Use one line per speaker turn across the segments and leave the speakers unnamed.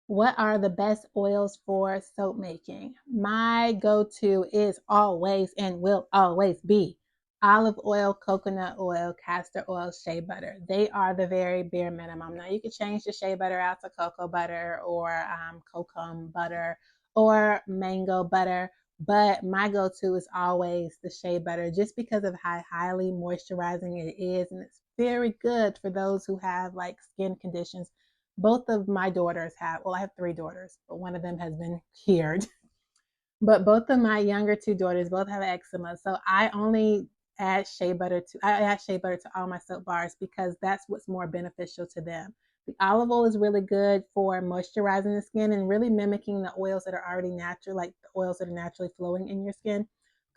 What are the best oils for soap making? My go-to is always and will always be olive oil, coconut oil, castor oil, shea butter. They are the very bare minimum. Now you can change the shea butter out to cocoa butter or cocoa butter or mango butter, but my go-to is always the shea butter just because of how highly moisturizing it is, and it's very good for those who have like skin conditions. Both of my daughters have, well, I have three daughters, but one of them has been cured. But both of my younger two daughters both have eczema. So I add shea butter to all my soap bars because that's what's more beneficial to them. The olive oil is really good for moisturizing the skin and really mimicking the oils that are already natural, like the oils that are naturally flowing in your skin.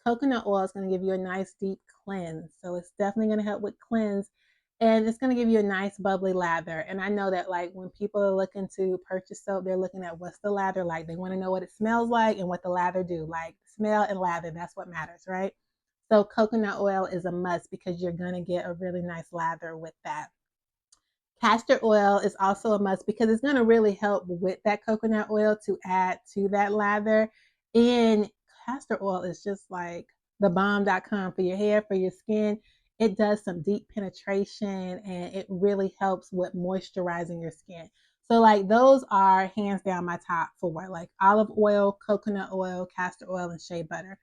Coconut oil is going to give you a nice deep cleanse. So it's definitely going to help with cleanse, and it's going to give you a nice bubbly lather. And I know that like when people are looking to purchase soap, they're looking at what's the lather like. They want to know what it smells like and what the lather do. Like smell and lather, that's what matters, right? So coconut oil is a must because you're going to get a really nice lather with that. Castor oil is also a must because it's going to really help with that coconut oil to add to that lather. And castor oil is just like the bomb.com for your hair, for your skin. It does some deep penetration and it really helps with moisturizing your skin. So, like, those are hands down my top four, like olive oil, coconut oil, castor oil, and shea butter.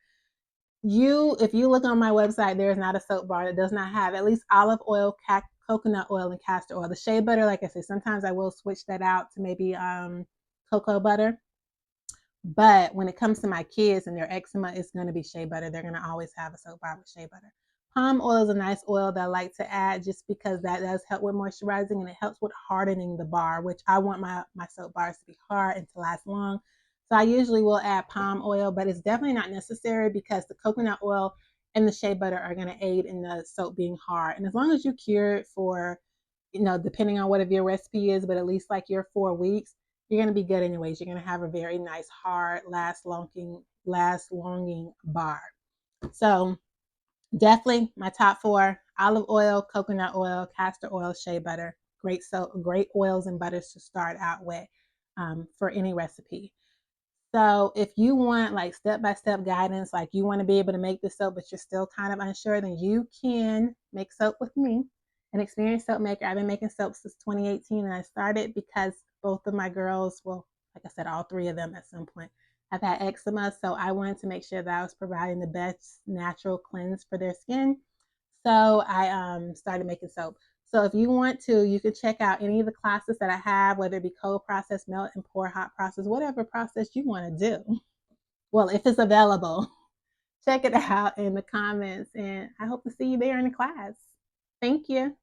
If you look on my website, there is not a soap bar that does not have at least olive oil, coconut oil, and castor oil. The shea butter, like I said, sometimes I will switch that out to maybe cocoa butter. But when it comes to my kids and their eczema, it's going to be shea butter. They're going to always have a soap bar with shea butter. Palm oil is a nice oil that I like to add just because that does help with moisturizing and it helps with hardening the bar, which I want my soap bars to be hard and to last long. So I usually will add palm oil, but it's definitely not necessary because the coconut oil and the shea butter are going to aid in the soap being hard. And as long as you cure it for, depending on what your recipe is, but at least like your 4 weeks, you're going to be good anyways. You're going to have a very nice, hard, last longing bar. So definitely my top four: olive oil, coconut oil, castor oil, shea butter. Great oils and butters to start out with for any recipe. So if you want like step-by-step guidance, like you want to be able to make the soap, but you're still kind of unsure, then you can make soap with me, an experienced soap maker. I've been making soap since 2018, and I started because both of my girls, well, like I said, all three of them at some point have had eczema. So I wanted to make sure that I was providing the best natural cleanse for their skin. So I started making soap. So if you want to, you can check out any of the classes that I have, whether it be cold process, melt and pour, hot process, whatever process you want to do. Well, if it's available, check it out in the comments. And I hope to see you there in the class. Thank you.